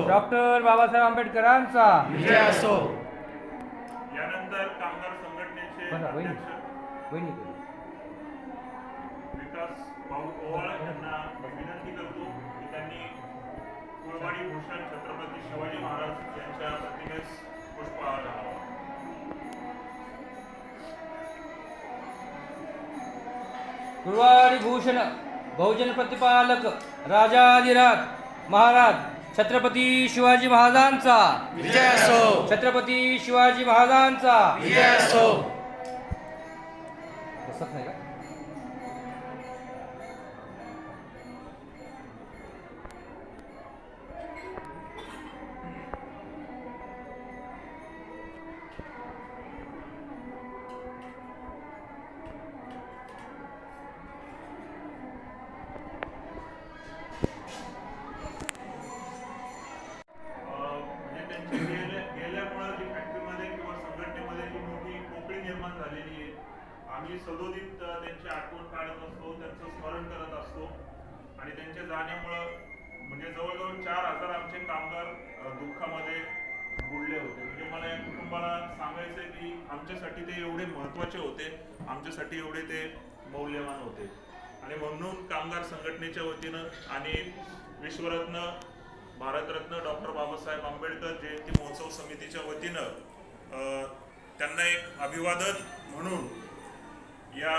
Doctor Babasaheb आंबेडकरांचा विजय असो. यानंतर कामगार संघटनेचे अध्यक्ष विकास भाऊ ओवाळ यांना विनंती करतो की त्यांनी कुळवाडी भूषण छत्रपती शिवाजी महाराज यांच्या प्रतिमेस पुष्पहार घालावा. कुळवाडी भूषण बहुजन प्रतिपालक राजाधिराज महाराज छत्रपती शिवाजी महाराजांचा विजय असो. छत्रपती शिवाजी महाराजांचा विजय असो. बसत नाही का? म्हणजे त्यांची गेल्यामुळे जी फॅक्टरीमध्ये किंवा संघटनेमध्ये जी मोठी पोकळी निर्माण झालेली आहे, आम्ही सदोदित त्यांची आठवण काढत असतो, त्यांचं स्मरण करत असतो आणि त्यांच्या जाण्यामुळं म्हणजे जवळजवळ 4,000 आमचे कामगार दुःखामध्ये बुडले होते. म्हणजे मला या कुटुंबाला सांगायचं आहे की आमच्यासाठी ते एवढे महत्त्वाचे होते, आमच्यासाठी एवढे ते मौल्यवान होते आणि म्हणून कामगार संघटनेच्या वतीनं आणि विश्वरत्न भारतरत्न डॉक्टर बाबासाहेब आंबेडकर जयंती महोत्सव समितीच्या वतीनं त्यांना एक अभिवादन म्हणून या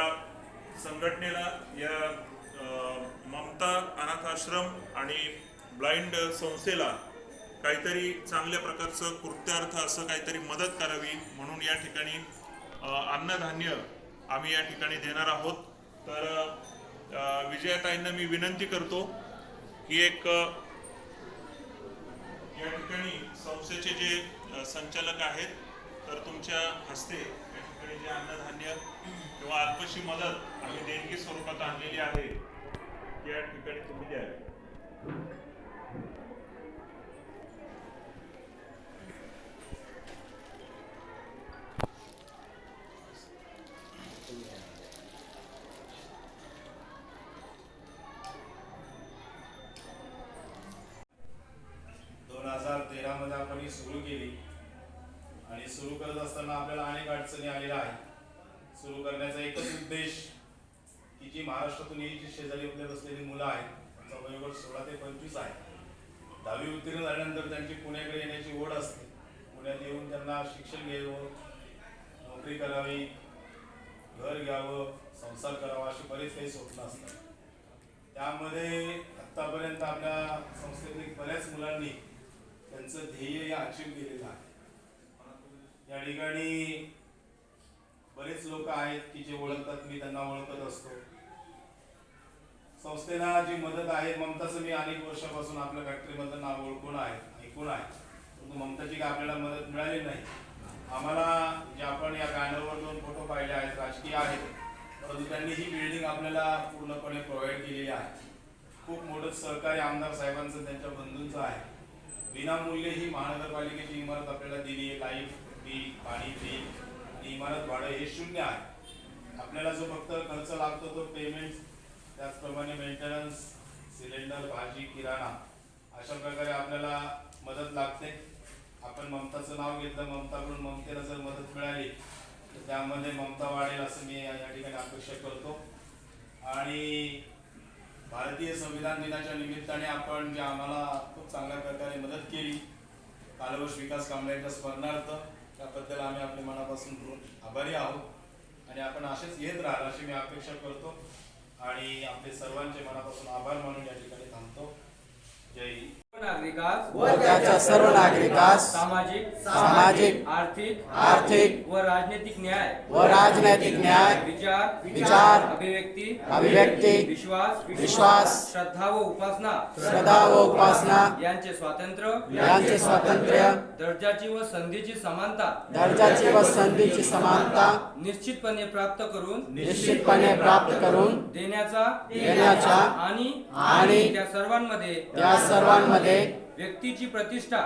संघटनेला, या ममता अनाथ आश्रम आणि ब्लाइंड संस्थेला काहीतरी चांगल्या प्रकारचं कृत्यार्थ असं काहीतरी मदत करावी म्हणून या ठिकाणी अन्नधान्य आम्ही या ठिकाणी देणार आहोत. तर विजयाताईंना मी विनंती करतो की एक या ठिकाणी संस्थेचे जे संचालक आहेत तर तुमच्या हस्ते या ठिकाणी जे अन्नधान्य किंवा अल्पशी मदत आम्ही देणगी स्वरूपात आणलेली आहे या ठिकाणी तुम्ही द्यावी. मध्ये आपण ही सुरू केली आणि सुरू करत असताना आपल्याला अनेक अडचणी आलेल्या आहेत. सुरू करण्याचा एकच उद्देश की जी महाराष्ट्रातून ही जी शेजारी आपल्या बसलेली मुलं आहेत, त्यांचा वयोगट 16 ते 25 आहे. 10वी उत्तीर्ण झाल्यानंतर त्यांची पुण्याकडे येण्याची ओढ असते. पुण्यात येऊन त्यांना शिक्षण घ्यावं, नोकरी करावी, घर घ्यावं, संसार करावा अशी बरेच काही स्वप्न असतात. त्यामध्ये आतापर्यंत आपल्या संस्थेतील बऱ्याच मुलांनी त्यांचं ध्येय या अचीव केलेलं आहे. या ठिकाणी बरेच लोक आहेत की जे ओळखतात, मी त्यांना ओळखत असतो. संस्थेला जी मदत आहे, ममताचं मी अनेक वर्षापासून आपल्या फॅक्टरीमधलं नाव ओळखून आहे, ऐकून आहे, परंतु ममताची काय आपल्याला मदत मिळाली नाही. आम्हाला जे आपण या बॅनरवर 2 फोटो पाहिले आहेत, राजकीय आहेत, परंतु त्यांनी ही बिल्डिंग आपल्याला पूर्णपणे प्रोव्हाइड केलेली आहे. खूप मोठं सहकार्य आमदार साहेबांचं, त्यांच्या बंधूंचं आहे. विनामूल्य ही महानगरपालिकेची इमारत आपल्याला दिली आहे. लाईट बिल, पाणी बिल आणि इमारत भाडं हे शून्य आहे. आपल्याला जो फक्त खर्च लागतो तो पेमेंट, त्याचप्रमाणे मेंटेनन्स, सिलेंडर, भाजी, किराणा अशा प्रकारे आपल्याला मदत लागते. आपण ममताचं नाव घेतलं, ममताकडून ममतेला जर मदत मिळाली तर त्यामध्ये ममता वाढेल असं मी या ठिकाणी अपेक्षा करतो. आणि भारतीय संविधान दिनाच्या निमित्ताने आपण जे आम्हाला खूप चांगल्या प्रकारे मदत केली कालवश विकास कामगारांच्या स्मरणार्थ, त्याबद्दल आम्ही आपल्या मनापासून आभारी आहोत आणि आपण असेच येत राहाल अशी मी अपेक्षा करतो आणि आपले सर्वांचे मनापासून आभार मानून या ठिकाणी थांबतो. जय हिंद. नागरिकास व त्याच्या सर्व नागरिकास सामाजिक, आर्थिक व राजनैतिक न्याय विचार, अभिव्यक्ती, विश्वास, श्रद्धा व उपासना यांचे स्वातंत्र्य, दर्जाची व संधीची समानता निश्चितपणे प्राप्त करून देण्याचा आणि त्या सर्वांमध्ये व्यक्तीची प्रतिष्ठा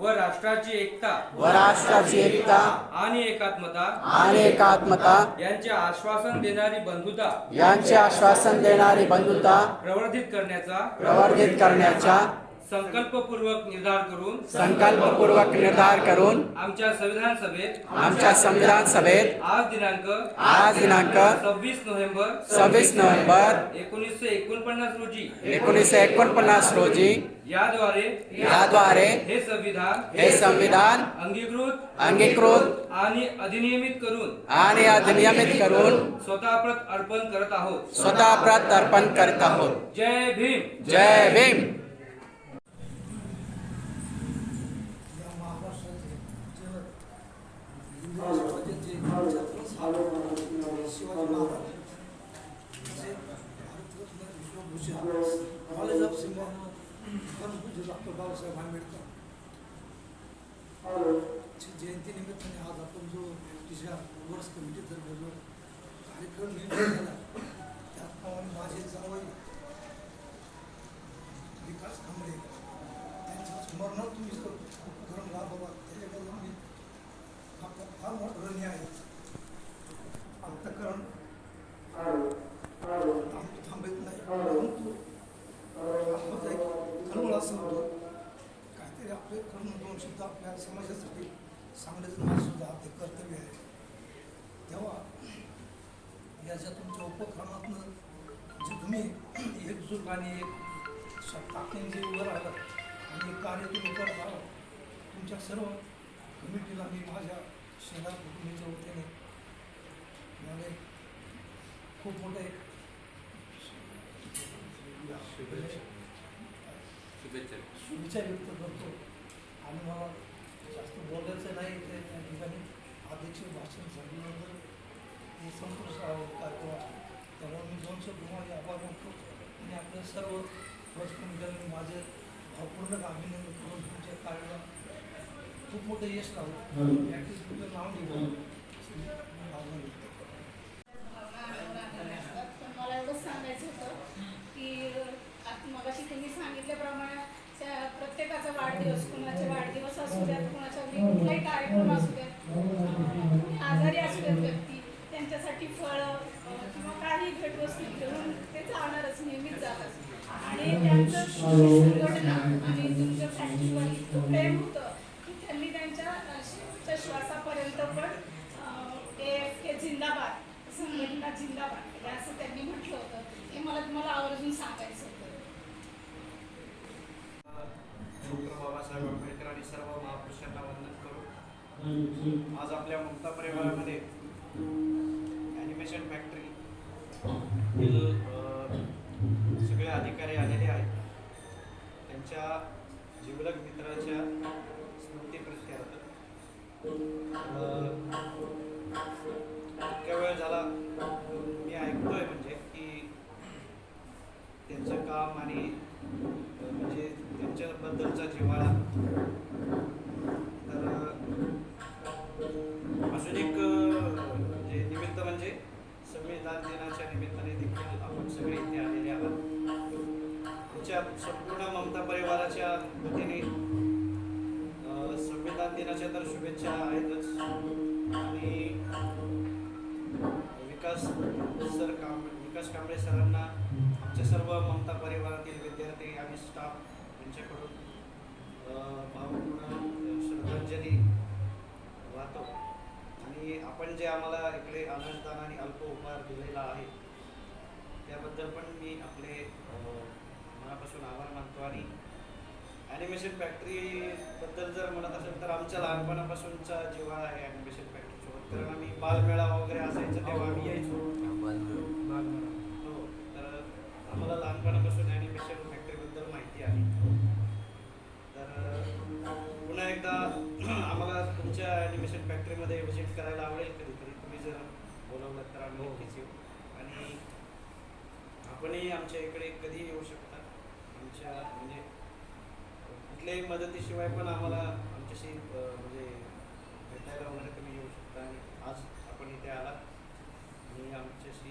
व राष्ट्राची एकता आणि एकात्मता यांचे आश्वासन देणारी बंधुता प्रवर्धित करण्याचा संकल्पपूर्वक निर्धार करून संकल्पपूर्वक निर्धार करून आमच्या संविधान सभेत आमच्या संविधान सभेत आज दिनांक 26 नोव्हेंबर 1949 रोजी 1949 रोजी याद्वारे हे संविधान अंगीकृत आणि अधिनियमित करून स्वतः प्रत अर्पण करत आहोत. जय भीम. जय भीम. या महाराष्ट्राचे महाराष्ट्राचे जे शिवाजी महाराज तसे Bharat Ratna Vishwabhushan college of symbol परमपूज्य डॉक्टर बाबासाहेब आंबेडकर ची जयंती निमित्ताने आज आपण जो तिच्या वर्ष कमिटीतर्फे जो कार्यक्रम निर्माण झाला त्याप्रमाणे माझे जावई विकास कांबळे त्यांच्या स्मरणात तुम्ही जो उपक्रम राबवा त्याच्याबद्दल मी आपला फार मोठं ऋणी आहे. अंतकरण थांबत नाही परंतु आत्मचा एक कळवळ असं होतं काहीतरी आपले करून दोन शब्द आपल्या समाजासाठी सांगण्याचं माझं सुद्धा आपले कर्तव्य आहे. तेव्हा याच्या तुमच्या उपक्रमातनं जे तुम्ही एकजूट आणि एक ताकदीने जे उभं राहिलं आणि कार्य तुम्ही करत आहात तुमच्या सर्व कमिटीला मी माझ्या शेजार कुटुंबीच्या वतीने मला खूप मोठे शुभेच्छा व्यक्त करतो. आणि मला जास्त बोलायचं नाही ते त्या ठिकाणी अध्यक्ष भाषण झाल्यानंतर हे संतोष कार्यक्रम आहे. त्यामुळे मी 2 शब्द माझे आभार मानतो आणि आपल्या सर्व वर्ष कमिटीने माझे भावपूर्ण अभिनंदन करून तुमच्या कार्याला खूप मोठं यश लावलं. ॲक्टिव्ह तुमचं नाव निघालं भावना व्यक्त करतो. मला एवढंच सांगायचं होतं की मगाशी तुम्ही सांगितल्याप्रमाणे प्रत्येकाचा वाढदिवस, कुणाचे वाढदिवस असू द्यात, कुणाच्या घरी कुठलाही कार्यक्रम असू द्यात, आजारी असू द्यात व्यक्ती, त्यांच्यासाठी फळं किंवा काही भेटवस्तू घेऊन ते जाणारच, नेहमीच जातात. आणि त्यांचं संघटना आणि तुमच्या फॅक्टरीवर इतकं प्रेम होतं की त्यांनी त्यांच्या शेवटच्या श्वासापर्यंत पण AFK जिंदाबाद, संघटना जिंदाबाद असं त्यांनी म्हटलं होतं. हे मला तुम्हाला आवर्जून सांगायचं होतं. डॉक्टर बाबासाहेब आंबेडकर आणि सर्व महापुरुषांना वंदन करू. आज आपल्या ममता परिवारामध्ये ॲनिमेशन फॅक्टरी सगळे अधिकारी आलेले आहेत. त्यांच्या जिवलग मित्राच्या स्मृतीप्रित्यर्थ इतक्या वेळ झाला मी ऐकतोय म्हणजे की त्यांचं काम आणि म्हणजे त्यांच्याबद्दलचा जिव्हाळा. तर अजून एक म्हणजे निमित्त म्हणजे संविधान दिनाच्या निमित्ताने देखील आपण सगळे इथे आलेले आहोत. त्यांच्या संपूर्ण ममता परिवाराच्या वतीने संविधान दिनाच्या तर शुभेच्छा आहेतच. आणि विकास कांबळे सरांना आमच्या सर्व ममता परिवारातील विद्यार्थी आणि स्टाफ यांच्याकडून भावपूर्ण श्रद्धांजली वाहतो. आणि आपण जे आम्हाला इकडे अनाजदान आणि अल्प उपहार दिलेला आहे त्याबद्दल पण मी आपले मनापासून आभार मानतो. आणि ॲनिमेशन फॅक्टरीबद्दल जर म्हणत असेल तर आमच्या लहानपणापासूनचा जिव्हाळा आहे ॲनिमेशन फॅक्टरीसोबत. कारण आम्ही बालमेळावा वगैरे असायचं तेव्हा आम्ही यायचो. हो, तर आम्हाला लहानपणापासून ॲनिमेशन फॅक्टरीबद्दल माहिती आहे. तर पुन्हा एकदा आम्हाला तुमच्या ॲनिमेशन फॅक्टरीमध्ये व्हिजिट करायला आवडेल कधीतरी. तुम्ही जर बोलवलं तर आम्ही नक्कीच येऊ. आणि आपणही आमच्या इकडे कधी येऊ शकता. आमच्या म्हणजे कुठल्याही मदतीशिवाय पण आम्हाला आमच्याशी म्हणजे भेटायला वगैरे तुम्ही येऊ शकता. आणि आज आपण इथे आलात आणि आमच्याशी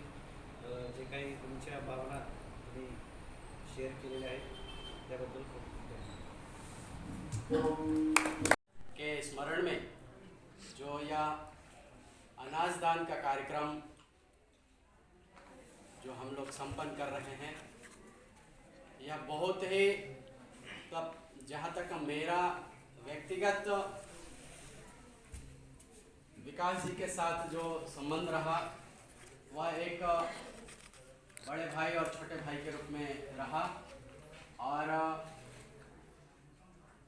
जे काही तुमच्या भावना तुम्ही शेअर केलेल्या आहेत त्याबद्दल खूप के स्मरण में जो यह अनाजदान का कार्यक्रम जो हम लोग संपन्न कर रहे हैं, यह बहुत ही मतलब जहाँ तक मेरा व्यक्तिगत विकास जी के साथ जो संबंध रहा वह एक बड़े भाई और छोटे भाई के रूप में रहा। और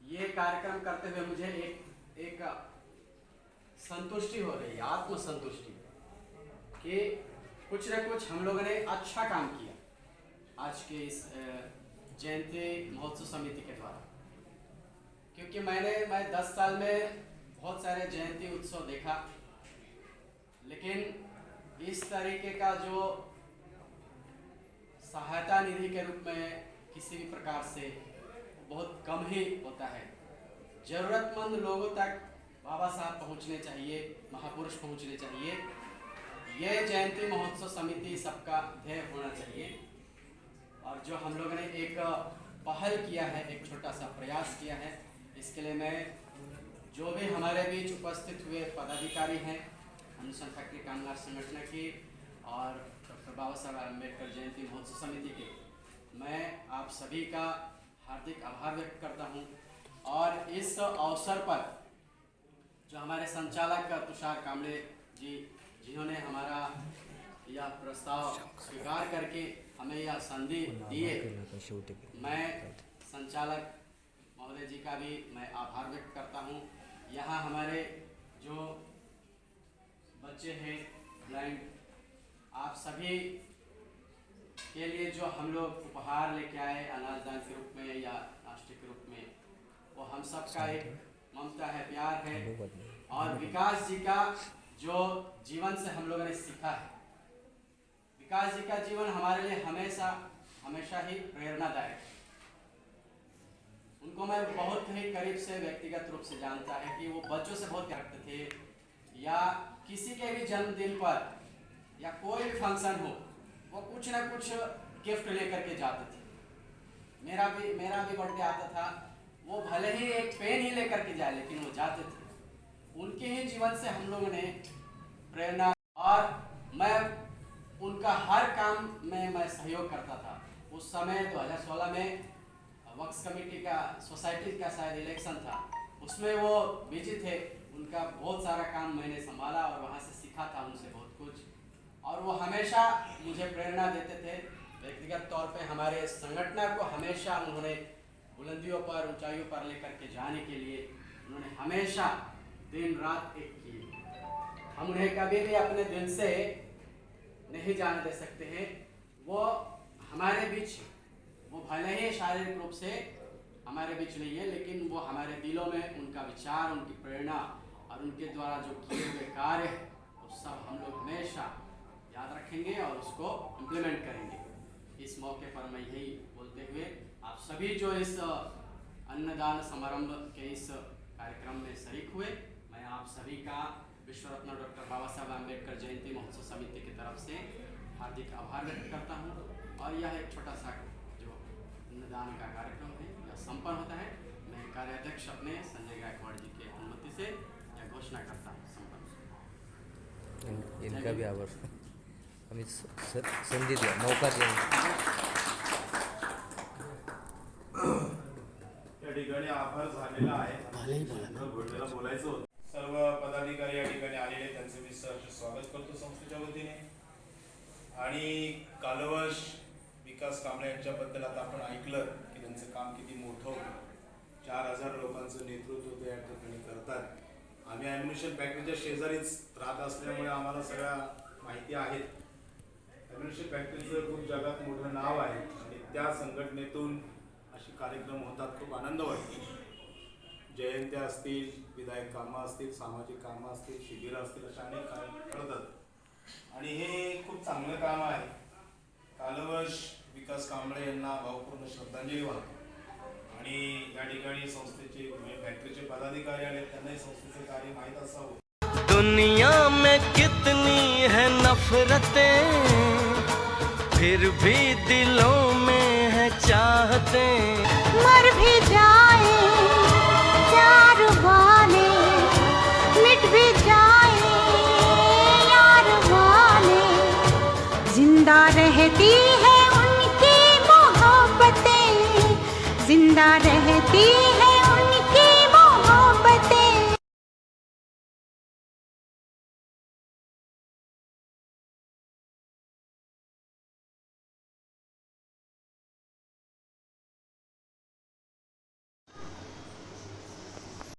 ये कार्यक्रम करते हुए मुझे एक संतुष्टि हो रही है, आत्मसंतुष्टि, कि कुछ न कुछ हम लोगों ने अच्छा काम किया आज के इस जयंती महोत्सव समिति के द्वारा। क्योंकि मैं 10 साल में बहुत सारे जयंती उत्सव देखा, लेकिन इस तरीके का जो सहायता निधि के रूप में किसी भी प्रकार से बहुत कम ही होता है। जरूरतमंद लोगों तक बाबा साहब पहुंचने चाहिए, महापुरुष पहुंचने चाहिए। ये जयंती महोत्सव समिति सबका ध्येय होना चाहिए। और जो हम लोगों ने एक पहल किया है, एक छोटा सा प्रयास किया है, इसके लिए मैं जो भी हमारे बीच उपस्थित हुए पदाधिकारी हैं अनुसंधान फैक्ट्री कामगार संगठन की और डॉक्टर बाबा साहब अम्बेडकर जयंती महोत्सव समिति के, मैं आप सभी का हार्दिक आभार व्यक्त करता हूं। और इस अवसर पर जो हमारे संचालक तुषार कामड़े जी, जिन्होंने हमारा यह प्रस्ताव स्वीकार करके हमें यह संधि दिए, मैं संचालक महोदय जी का भी मैं आभार व्यक्त करता हूं। यहाँ हमारे जो बच्चे हैं ब्लाइंड, आप सभी के लिए जो हम लोग उपहार लेके आए अनाजदान के रूप में या नाश्ते के रूप में, वो हम सब का एक ममता है, प्यार है। और विकास जी का जो जीवन से हम लोगों ने सीखा है, विकास जी का जीवन हमारे लिए हमेशा ही प्रेरणादायक है। उनको मैं बहुत ही करीब से व्यक्तिगत रूप से जानता है कि वो बच्चों से बहुत प्यार करते थे, या किसी के भी जन्मदिन पर या कोई भी फंक्शन हो, वो कुछ ना कुछ गिफ्ट लेकर के जाते थे। मेरा भी बर्थडे आता था, वो भले ही एक पेन ही लेकर के जाए, लेकिन वो जाते थे। उनके ही जीवन से हम लोगों ने प्रेरणा, और मैं उनका हर काम में मैं सहयोग करता था। उस समय 2016 में वक्स कमेटी का सोसाइटी का शायद इलेक्शन था, उसमें वो बिजी थे। उनका बहुत सारा काम मैंने संभाला और वहाँ से सीखा था उनसे बहुत कुछ। और वो हमेशा मुझे प्रेरणा देते थे व्यक्तिगत तौर पे। हमारे संगठन को हमेशा उन्होंने बुलंदियों पर, ऊंचाइयों पर लेकर के जाने के लिए उन्होंने हमेशा दिन रात एक की। हम उन्हें कभी भी अपने दिल से नहीं जाने दे सकते हैं। वो हमारे बीच, वो भले ही शारीरिक रूप से हमारे बीच नहीं है, लेकिन वो हमारे दिलों में उनका विचार, उनकी प्रेरणा और उनके द्वारा जो किए हुए कार्य है, वो सब हम लोग हमेशा याद रखेंगे और उसको इम्प्लीमेंट करेंगे। इस मौके पर मैं यही बोलते हुए आप सभी जो इस अन्नदान समारंभ के इस कार्यक्रम में शरीक हुए, मैं आप सभी का विश्व रत्न डॉक्टर बाबा साहब अम्बेडकर जयंती महोत्सव समिति की तरफ से हार्दिक आभार व्यक्त करता हूँ। और यह एक छोटा सा जो अन्नदान का कार्यक्रम है यह संपन्न होता है। मैं कार्याध्यक्ष अपने संजय गायकवाड़ जी के अनुमति से यह घोषणा करता हूँ संपन्न। इनका भी आभार, हमें संधि दिया, मौका दिया। या ठिकाणी आभार झालेला आहे। घोषणेला बोलायचं होतं। सर्व पदाधिकारी या ठिकाणी आलेले, त्यांचे मी सहर्ष स्वागत करतो संस्थेच्या वतीने। आणि कालवश विकास कांबळे यांच्याबद्दल आता आपण ऐकलं की त्यांचं काम किती मोठं होतं। 4000 लोकांचं नेतृत्व ते या ठिकाणी करतात। आम्ही ॲम्युनिशन फॅक्टरीच्या शेजारीच राहत असल्यामुळे आम्हाला सगळ्या माहिती आहेत। ॲम्युनिशन फॅक्टरीचं खूप जगात मोठं नाव आहे आणि त्या संघटनेतून असे कार्यक्रम होतात, खूप आनंद वाटतो। जयंत्या असतील, विधायक कामं असतील, सामाजिक कामं असतील, शिबिरं असतील, अशा अनेक कार्य करतात आणि हे खूप चांगलं काम आहे। कालवश विकास कांबळे यांना भावपूर्ण श्रद्धांजली वाहतो। आणि या ठिकाणी संस्थेचे फॅक्टरीचे पदाधिकारी आले, त्यांनाही संस्थेचे कार्य माहीत असावं। दुनिया में कितनी है नफरतें, फिर भी दिलों में है चाहतें। मर भी जाए चार वाले, मिट भी जाए यार वाले, जिंदा रहती है उनकी मोहब्बतें, जिंदा जिंदा रहती है